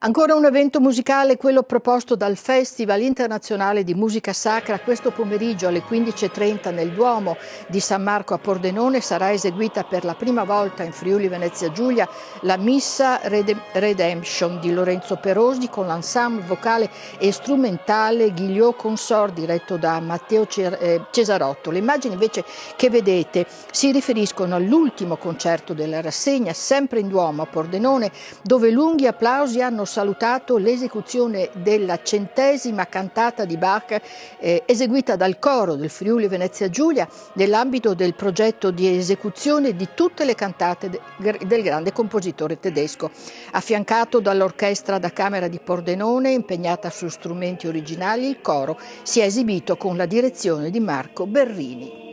Ancora un evento musicale, quello proposto dal Festival Internazionale di Musica Sacra. Questo pomeriggio alle 15:30 nel Duomo di San Marco a Pordenone sarà eseguita per la prima volta in Friuli Venezia Giulia la Missa Redemption di Lorenzo Perosi con l'ensemble vocale e strumentale Ghigliò Consort diretto da Matteo Cesarotto. Le immagini invece che vedete si riferiscono all'ultimo concerto della rassegna, sempre in Duomo a Pordenone, dove lunghi applausi hanno salutato l'esecuzione della 100ª cantata di Bach eseguita dal coro del Friuli Venezia Giulia nell'ambito del progetto di esecuzione di tutte le cantate del grande compositore tedesco. Affiancato dall'orchestra da camera di Pordenone impegnata su strumenti originali, il coro si è esibito con la direzione di Marco Berrini.